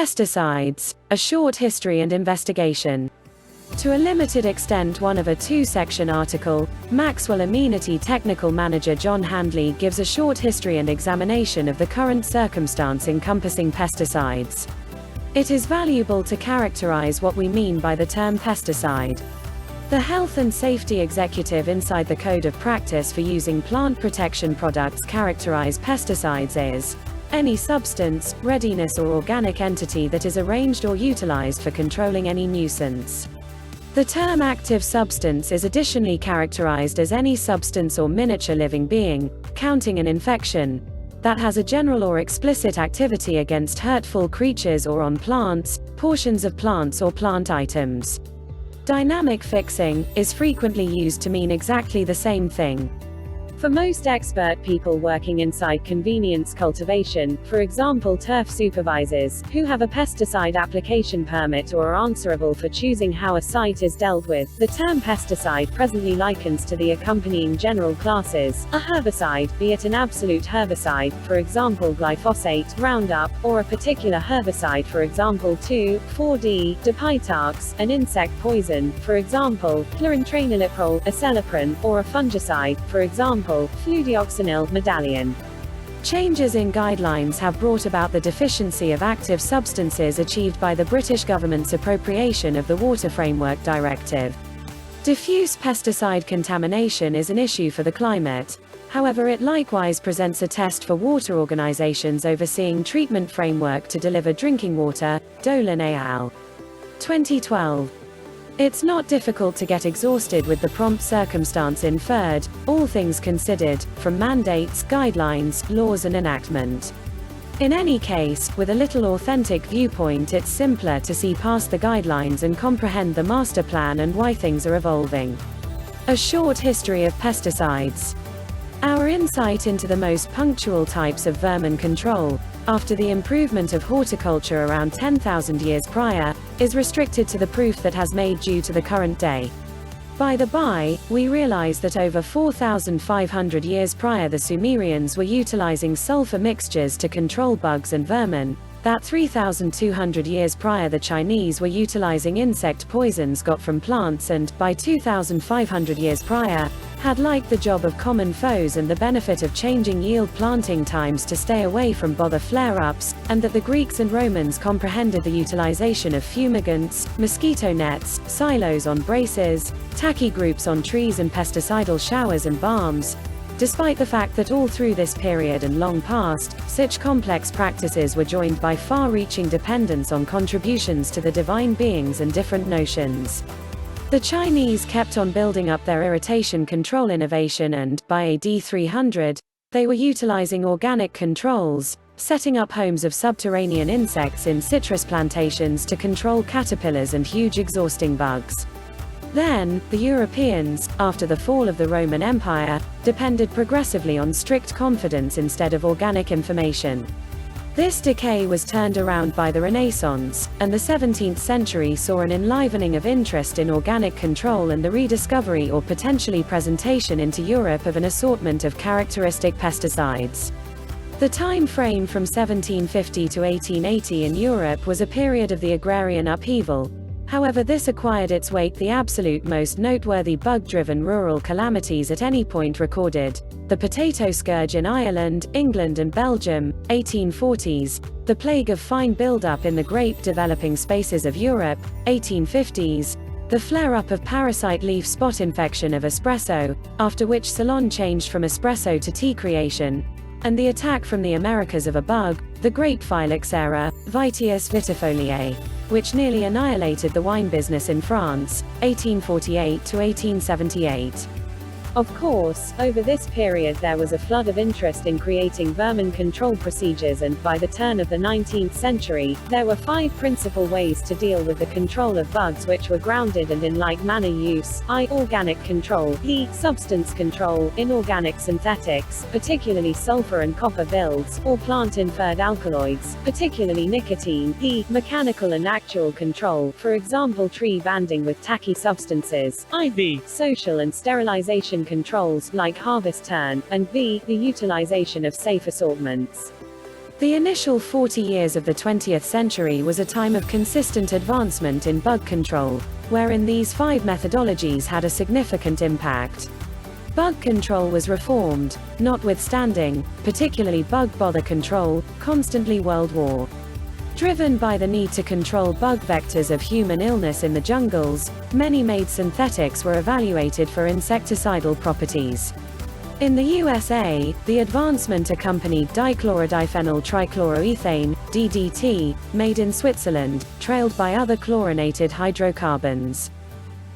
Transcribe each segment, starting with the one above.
Pesticides, A Short History and Investigation. To a limited extent, one of a two-section article, Maxwell Amenity Technical Manager John Handley gives a short history and examination of the current circumstance encompassing pesticides. It is valuable to characterize what we mean by the term pesticide. The health and safety executive inside the Code of Practice for using plant protection products characterize pesticides as any substance, readiness or organic entity that is arranged or utilized for controlling any nuisance. The term active substance is additionally characterized as any substance or miniature living being, counting an infection, that has a general or explicit activity against hurtful creatures or on plants, portions of plants or plant items. Dynamic fixing is frequently used to mean exactly the same thing. For most expert people working inside convenience cultivation, for example turf supervisors, who have a pesticide application permit or are answerable for choosing how a site is dealt with, the term pesticide presently likens to the accompanying general classes, a herbicide, be it an absolute herbicide, for example glyphosate, Roundup, or a particular herbicide, for example 2,4-D, dipytarx, an insect poison, for example, chlorantraniliprole, acelepryn, or a fungicide, for example, fludeoxonil, medallion. Changes in guidelines have brought about the deficiency of active substances achieved by the British government's appropriation of the Water Framework Directive. Diffuse pesticide contamination is an issue for the climate. However, it likewise presents a test for water organizations overseeing treatment framework to deliver drinking water, Dolan et al. 2012. It's not difficult to get exhausted with the prompt circumstance inferred, all things considered, from mandates, guidelines, laws and enactment. In any case, with a little authentic viewpoint, it's simpler to see past the guidelines and comprehend the master plan and why things are evolving. A short history of pesticides. Our insight into the most punctual types of vermin control, after the improvement of horticulture around 10,000 years prior, is restricted to the proof that has made due to the current day. By the by, we realize that over 4,500 years prior the Sumerians were utilizing sulfur mixtures to control bugs and vermin, that 3,200 years prior the Chinese were utilizing insect poisons got from plants and, by 2,500 years prior, had liked the job of common foes and the benefit of changing yield planting times to stay away from bother flare-ups, and that the Greeks and Romans comprehended the utilization of fumigants, mosquito nets, silos on braces, tacky groups on trees and pesticidal showers and balms. Despite the fact that all through this period and long past, such complex practices were joined by far-reaching dependence on contributions to the divine beings and different notions. The Chinese kept on building up their irritation control innovation and, by AD 300, they were utilizing organic controls, setting up homes of subterranean insects in citrus plantations to control caterpillars and huge exhausting bugs. Then, the Europeans, after the fall of the Roman Empire, depended progressively on strict confidence instead of organic information. This decay was turned around by the Renaissance, and the 17th century saw an enlivening of interest in organic control and the rediscovery or potentially presentation into Europe of an assortment of characteristic pesticides. The time frame from 1750 to 1880 in Europe was a period of the agrarian upheaval. However, this acquired its weight the absolute most noteworthy bug-driven rural calamities at any point recorded: the potato scourge in Ireland, England and Belgium, 1840s, the plague of fine buildup in the grape developing spaces of Europe, 1850s, the flare-up of parasite leaf spot infection of espresso, after which Ceylon changed from espresso to tea creation, and the attack from the Americas of a bug, the grape phylloxera, Vitius vitifoliae, which nearly annihilated the wine business in France, 1848 to 1878. Of course, over this period there was a flood of interest in creating vermin control procedures, and by the turn of the 19th century, there were 5 principal ways to deal with the control of bugs which were grounded and in like manner use: I. Organic control, E. Substance control, inorganic synthetics, particularly sulfur and copper builds, or plant-inferred alkaloids, particularly nicotine, E. Mechanical and actual control, for example tree banding with tacky substances, IV. Social and sterilization controls, like harvest turn, and V. The utilization of safe assortments. The initial 40 years of the 20th century was a time of consistent advancement in bug control, wherein these 5 methodologies had a significant impact. Bug control was reformed, notwithstanding, particularly bug bother control, constantly World War. Driven by the need to control bug vectors of human illness in the jungles, many made synthetics were evaluated for insecticidal properties. In the USA, the advancement accompanied dichlorodiphenyl trichloroethane, DDT, made in Switzerland, trailed by other chlorinated hydrocarbons.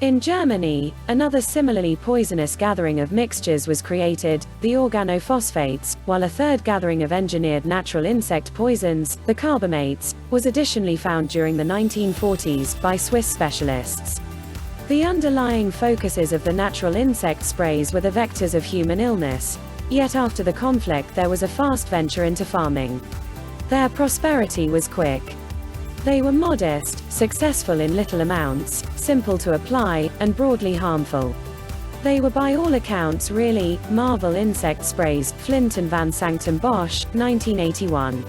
In Germany, another similarly poisonous gathering of mixtures was created, the organophosphates, while a third gathering of engineered natural insect poisons, the carbamates, was additionally found during the 1940s by Swiss specialists. The underlying focuses of the natural insect sprays were the vectors of human illness, yet after the conflict there was a fast venture into farming. Their prosperity was quick. They were modest, successful in little amounts, simple to apply, and broadly harmful. They were by all accounts really marvel insect sprays. Flint and Van Sanctum Bosch, 1981.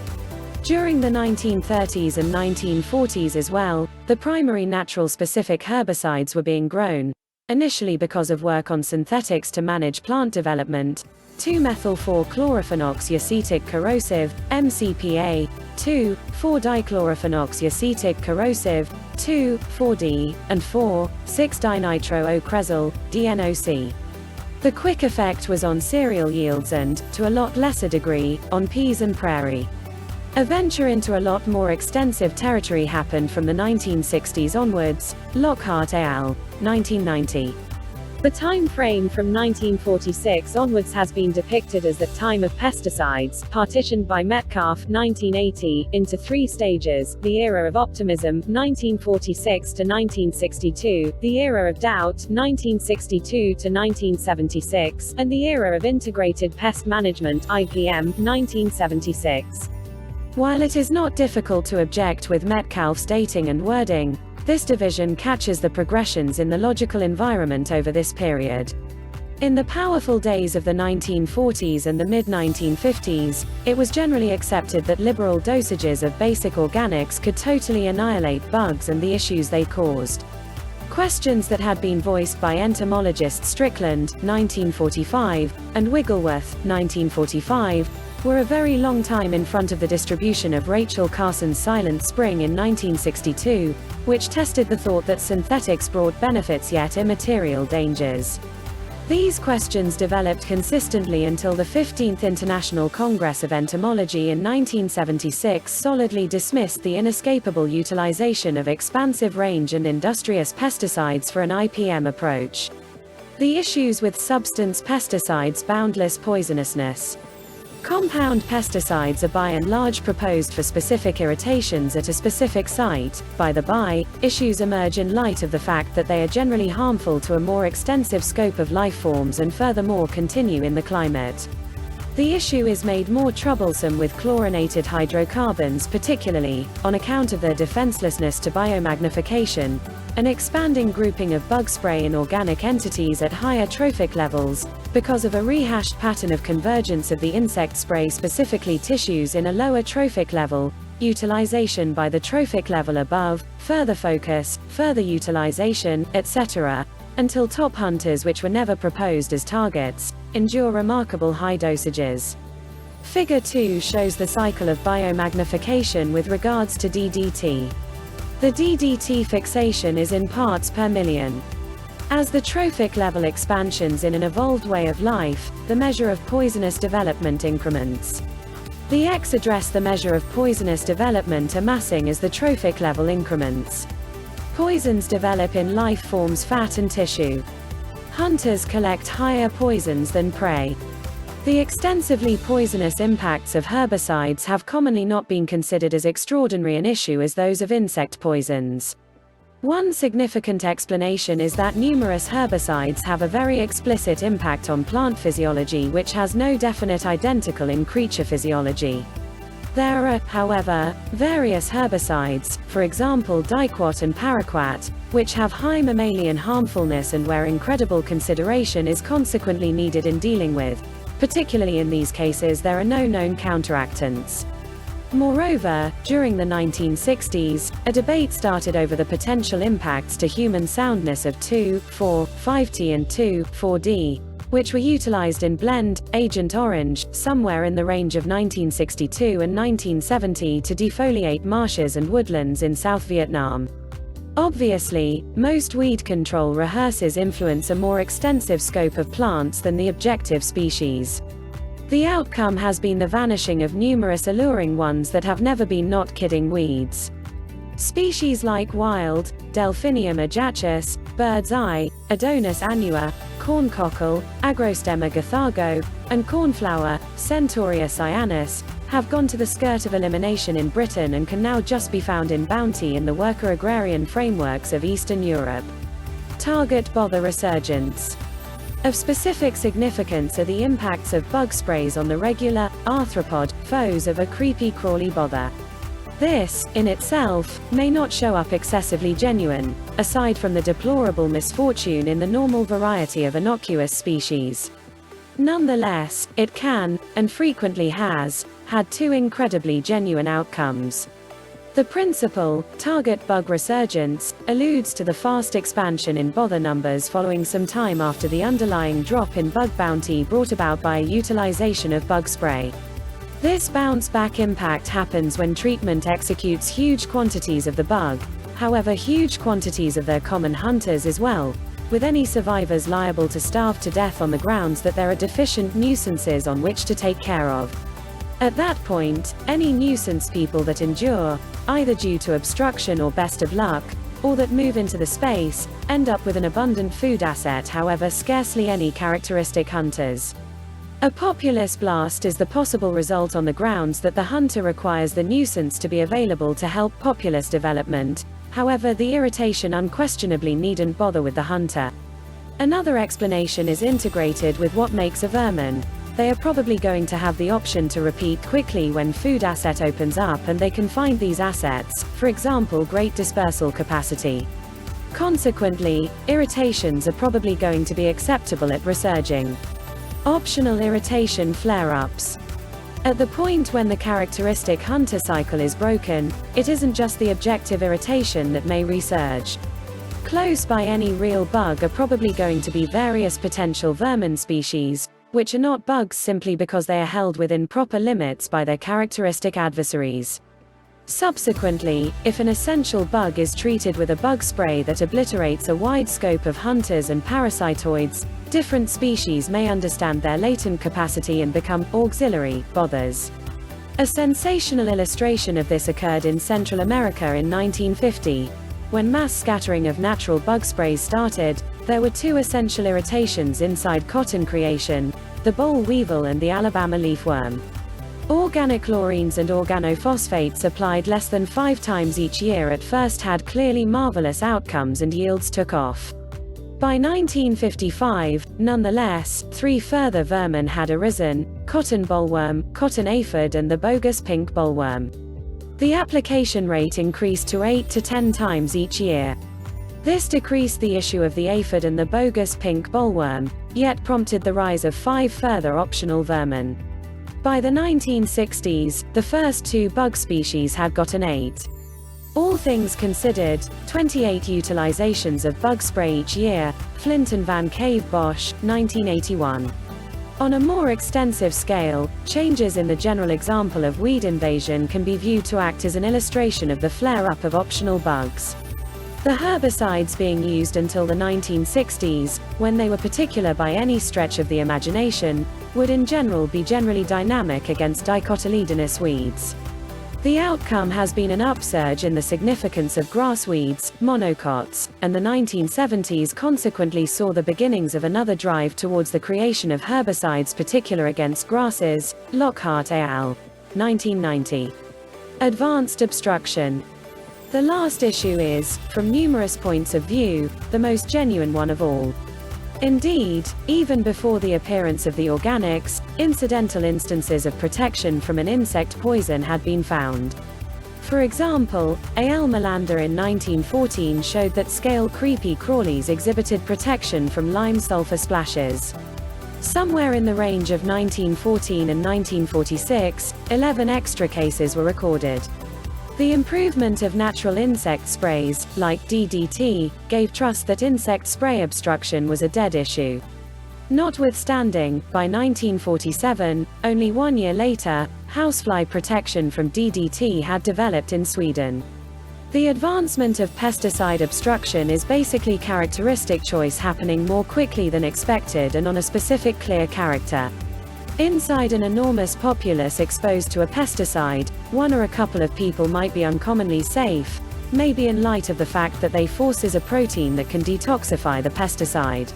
During the 1930s and 1940s as well, the primary natural specific herbicides were being grown, initially because of work on synthetics to manage plant development. 2-methyl-4-chlorophenoxyacetic corrosive, MCPA, 2,4-dichlorophenoxyacetic corrosive, 2,4-D, and 4,6-dinitro-ocresol, DNOC. The quick effect was on cereal yields and, to a lot lesser degree, on peas and prairie. A venture into a lot more extensive territory happened from the 1960s onwards. Lockhart et al., 1990. The time frame from 1946 onwards has been depicted as the time of pesticides, partitioned by Metcalfe, 1980, into 3 stages: the era of optimism, 1946 to 1962, the era of doubt, 1962 to 1976, and the era of integrated pest management, IPM, 1976. While it is not difficult to object with Metcalfe's dating and wording, this division catches the progressions in the logical environment over this period. In the powerful days of the 1940s and the mid-1950s, it was generally accepted that liberal dosages of basic organics could totally annihilate bugs and the issues they caused. Questions that had been voiced by entomologist Strickland, 1945, and Wigglesworth, 1945, were a very long time in front of the distribution of Rachel Carson's Silent Spring in 1962, which tested the thought that synthetics brought benefits yet immaterial dangers. These questions developed consistently until the 15th International Congress of Entomology in 1976 solidly dismissed the inescapable utilization of expansive range and industrious pesticides for an IPM approach. The issues with substance pesticides: boundless poisonousness. Compound pesticides are by and large proposed for specific irritations at a specific site. By the by, issues emerge in light of the fact that they are generally harmful to a more extensive scope of life forms and furthermore continue in the climate. The issue is made more troublesome with chlorinated hydrocarbons, particularly, on account of their defenselessness to biomagnification, an expanding grouping of bug spray in organic entities at higher trophic levels, because of a rehashed pattern of convergence of the insect spray specifically tissues in a lower trophic level, utilization by the trophic level above, further focus, further utilization, etc., until top hunters, which were never proposed as targets, endure remarkable high dosages. Figure 2 shows the cycle of biomagnification with regards to DDT. The DDT fixation is in parts per million. As the trophic level expansions in an evolved way of life, the measure of poisonous development increments. The X address the measure of poisonous development amassing as the trophic level increments. Poisons develop in life forms fat and tissue. Hunters collect higher poisons than prey. The extensively poisonous impacts of herbicides have commonly not been considered as extraordinary an issue as those of insect poisons. One significant explanation is that numerous herbicides have a very explicit impact on plant physiology which has no definite identical in creature physiology. There are, however, various herbicides, for example diquat and paraquat, which have high mammalian harmfulness and where incredible consideration is consequently needed in dealing with. Particularly in these cases there are no known counteractants. Moreover, during the 1960s, a debate started over the potential impacts to human soundness of 2,4,5T and 2,4-D, which were utilized in Blend, Agent Orange, somewhere in the range of 1962 and 1970 to defoliate marshes and woodlands in South Vietnam. Obviously, most weed control rehearses influence a more extensive scope of plants than the objective species. The outcome has been the vanishing of numerous alluring ones that have never been not kidding weeds. Species like wild, Delphinium ajacis, bird's eye, Adonis annua, corncockle, Agrostemma gothago, and cornflower, Centaurea cyanus, have gone to the skirt of elimination in Britain and can now just be found in bounty in the worker agrarian frameworks of Eastern Europe. Target bother resurgence. Of specific significance are the impacts of bug sprays on the regular, arthropod, foes of a creepy crawly bother. This, in itself, may not show up excessively genuine, aside from the deplorable misfortune in the normal variety of innocuous species. Nonetheless, it can, and frequently has, had two incredibly genuine outcomes. The principle, target bug resurgence, alludes to the fast expansion in bother numbers following some time after the underlying drop in bug bounty brought about by a utilization of bug spray. This bounce-back impact happens when treatment executes huge quantities of the bug, however huge quantities of their common hunters as well, with any survivors liable to starve to death on the grounds that there are deficient nuisances on which to take care of. At that point, any nuisance people that endure, either due to obstruction or best of luck, or that move into the space, end up with an abundant food asset, however scarcely any characteristic hunters. A populist blast is the possible result on the grounds that the hunter requires the nuisance to be available to help populous development, however the irritation unquestionably needn't bother with the hunter. Another explanation is integrated with what makes a vermin. They are probably going to have the option to repeat quickly when food asset opens up and they can find these assets, for example great dispersal capacity. Consequently, irritations are probably going to be acceptable at resurging. Optional irritation flare-ups. At the point when the characteristic hunter cycle is broken, it isn't just the objective irritation that may resurge. Close by any real bug are probably going to be various potential vermin species, which are not bugs simply because they are held within proper limits by their characteristic adversaries. Subsequently, if an essential bug is treated with a bug spray that obliterates a wide scope of hunters and parasitoids, different species may understand their latent capacity and become auxiliary bothers. A sensational illustration of this occurred in Central America in 1950. When mass scattering of natural bug sprays started, there were two essential irritations inside cotton creation: the boll weevil and the Alabama leafworm. Organochlorines and organophosphates applied less than 5 times each year at first had clearly marvelous outcomes and yields took off. By 1955, nonetheless, 3 further vermin had arisen: cotton bollworm, cotton aphid and the bogus pink bollworm. The application rate increased to 8 to 10 times each year. This decreased the issue of the aphid and the bogus pink bollworm, yet prompted the rise of 5 further optional vermin. By the 1960s, the first 2 bug species had gotten 8. All things considered, 28 utilizations of bug spray each year, Flint and Van Cave Bosch, 1981. On a more extensive scale, changes in the general example of weed invasion can be viewed to act as an illustration of the flare-up of optional bugs. The herbicides being used until the 1960s, when they were particular by any stretch of the imagination, would in general be generally dynamic against dicotyledonous weeds. The outcome has been an upsurge in the significance of grassweeds, monocots, and the 1970s consequently saw the beginnings of another drive towards the creation of herbicides particular against grasses. Lockhart et al. 1990. Advanced obstruction. The last issue is, from numerous points of view, the most genuine one of all. Indeed, even before the appearance of the organics, incidental instances of protection from an insect poison had been found. For example, A. L. Melander in 1914 showed that scale creepy crawlies exhibited protection from lime sulfur splashes. Somewhere in the range of 1914 and 1946, 11 extra cases were recorded. The improvement of natural insect sprays, like DDT, gave trust that insect spray obstruction was a dead issue. Notwithstanding, by 1947, only 1 year later, housefly protection from DDT had developed in Sweden. The advancement of pesticide obstruction is basically characteristic choice happening more quickly than expected and on a specific clear character. Inside an enormous populace exposed to a pesticide, one or a couple of people might be uncommonly safe, maybe in light of the fact that they forces a protein that can detoxify the pesticide.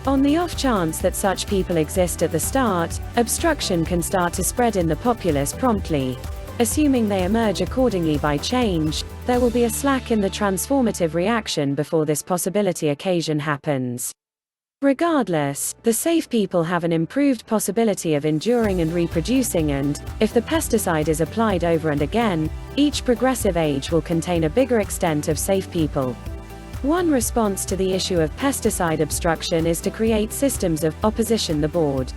On the off chance that such people exist at the start, obstruction can start to spread in the populace promptly. Assuming they emerge accordingly by change, there will be a slack in the transformative reaction before this possibility occasion happens. Regardless, the safe people have an improved possibility of enduring and reproducing, and, if the pesticide is applied over and again, each progressive age will contain a bigger extent of safe people. One response to the issue of pesticide obstruction is to create systems of opposition the board.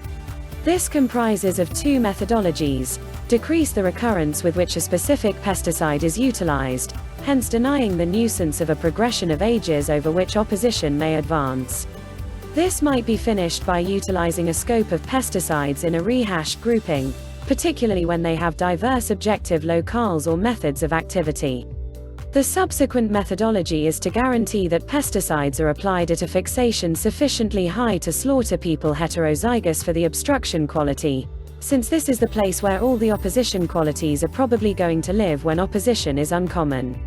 This comprises of two methodologies: decrease the recurrence with which a specific pesticide is utilized, hence denying the nuisance of a progression of ages over which opposition may advance. This might be finished by utilizing a scope of pesticides in a rehashed grouping, particularly when they have diverse objective locales or methods of activity. The subsequent methodology is to guarantee that pesticides are applied at a fixation sufficiently high to slaughter people heterozygous for the obstruction quality, since this is the place where all the opposition qualities are probably going to live when opposition is uncommon.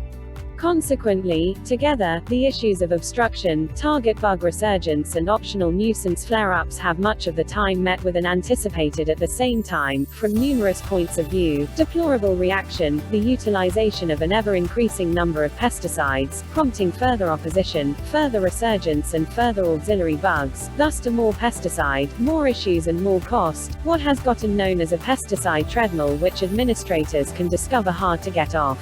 Consequently, together, the issues of obstruction, target bug resurgence and optional nuisance flare-ups have much of the time met with an anticipated at the same time, from numerous points of view, deplorable reaction, the utilization of an ever-increasing number of pesticides, prompting further opposition, further resurgence and further auxiliary bugs, thus to more pesticide, more issues and more cost, what has gotten known as a pesticide treadmill which administrators can discover hard to get off.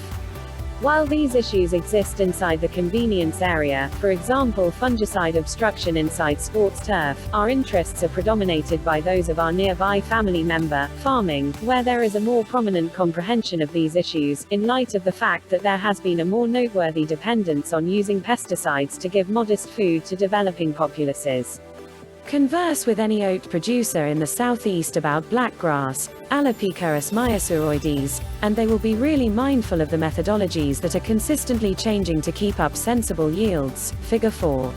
While these issues exist inside the convenience area, for example fungicide obstruction inside sports turf, our interests are predominated by those of our nearby family member, farming, where there is a more prominent comprehension of these issues, in light of the fact that there has been a more noteworthy dependence on using pesticides to give modest food to developing populaces. Converse with any oat producer in the southeast about blackgrass, Alopecaris myasuroides, and they will be really mindful of the methodologies that are consistently changing to keep up sensible yields. Figure 4.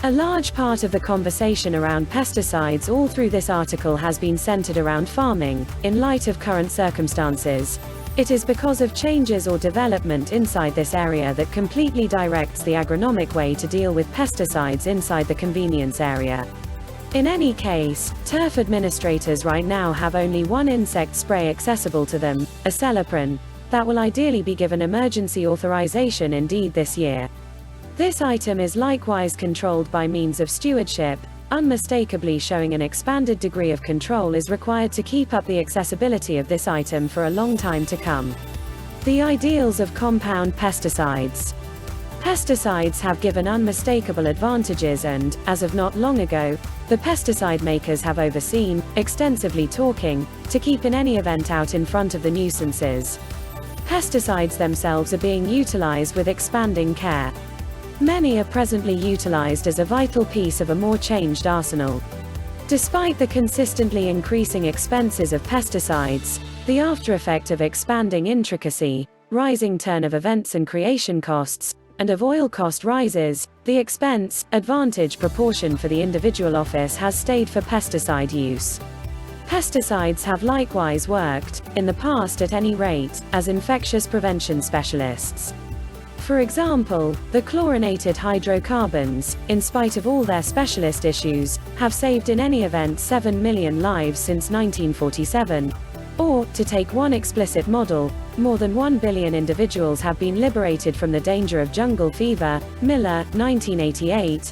A large part of the conversation around pesticides all through this article has been centered around farming. In light of current circumstances, it is because of changes or development inside this area that completely directs the agronomic way to deal with pesticides inside the convenience area. In any case, turf administrators right now have only one insect spray accessible to them, acelepryn, that will ideally be given emergency authorization indeed this year. This item is likewise controlled by means of stewardship, unmistakably showing an expanded degree of control is required to keep up the accessibility of this item for a long time to come. The ideals of compound pesticides. Pesticides have given unmistakable advantages and, as of not long ago, the pesticide makers have overseen, extensively talking, to keep in any event out in front of the nuisances. Pesticides themselves are being utilized with expanding care. Many are presently utilized as a vital piece of a more changed arsenal. Despite the consistently increasing expenses of pesticides, the aftereffect of expanding intricacy, rising turn of events and creation costs, and of oil cost rises, the expense-advantage proportion for the individual office has stayed for pesticide use. Pesticides have likewise worked, in the past at any rate, as infectious prevention specialists. For example, the chlorinated hydrocarbons, in spite of all their specialist issues, have saved in any event 7 million lives since 1947. Or, to take one explicit model, more than 1 billion individuals have been liberated from the danger of jungle fever, Miller, 1988,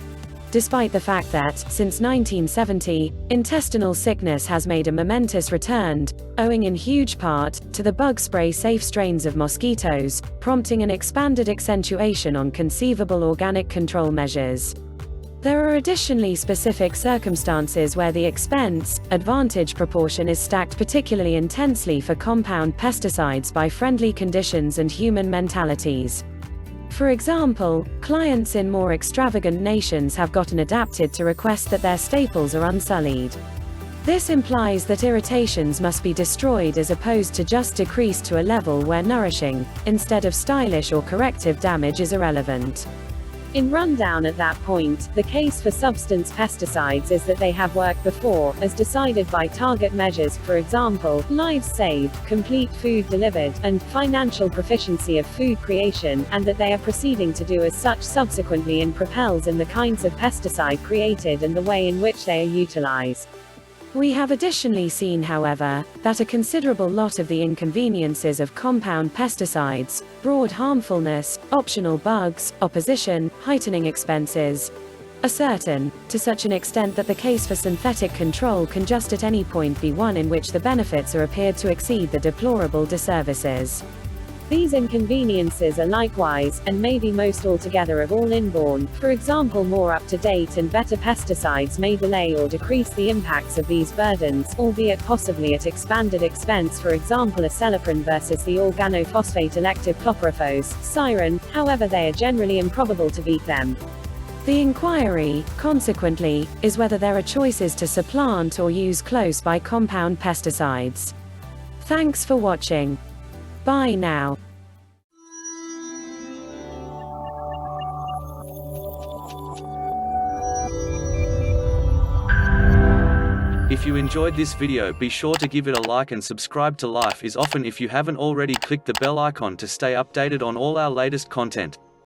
despite the fact that, since 1970, intestinal sickness has made a momentous return, owing in huge part, to the bug spray safe strains of mosquitoes, prompting an expanded accentuation on conceivable organic control measures. There are additionally specific circumstances where the expense-advantage proportion is stacked particularly intensely for compound pesticides by friendly conditions and human mentalities. For example, clients in more extravagant nations have gotten adapted to request that their staples are unsullied. This implies that irritations must be destroyed as opposed to just decreased to a level where nourishing, instead of stylish or corrective damage is irrelevant. In rundown at that point, the case for substance pesticides is that they have worked before, as decided by target measures, for example, lives saved, complete food delivered, and financial proficiency of food creation, and that they are proceeding to do as such subsequently in propels in the kinds of pesticide created and the way in which they are utilized. We have additionally seen, however, that a considerable lot of the inconveniences of compound pesticides, broad harmfulness, optional bugs, opposition, heightening expenses, are certain, to such an extent that the case for synthetic control can just at any point be one in which the benefits are appeared to exceed the deplorable disservices. These inconveniences are likewise, and maybe most altogether of all inborn. For example, more up-to-date and better pesticides may delay or decrease the impacts of these burdens, albeit possibly at expanded expense, for example acelepryn versus the organophosphate elective chlorpyrifos, Siren, however they are generally improbable to beat them. The inquiry, consequently, is whether there are choices to supplant or use close by compound pesticides. Thanks for watching. Bye now. If you enjoyed this video, be sure to give it a like and subscribe to Life is Often if you haven't already. Click the bell icon to stay updated on all our latest content.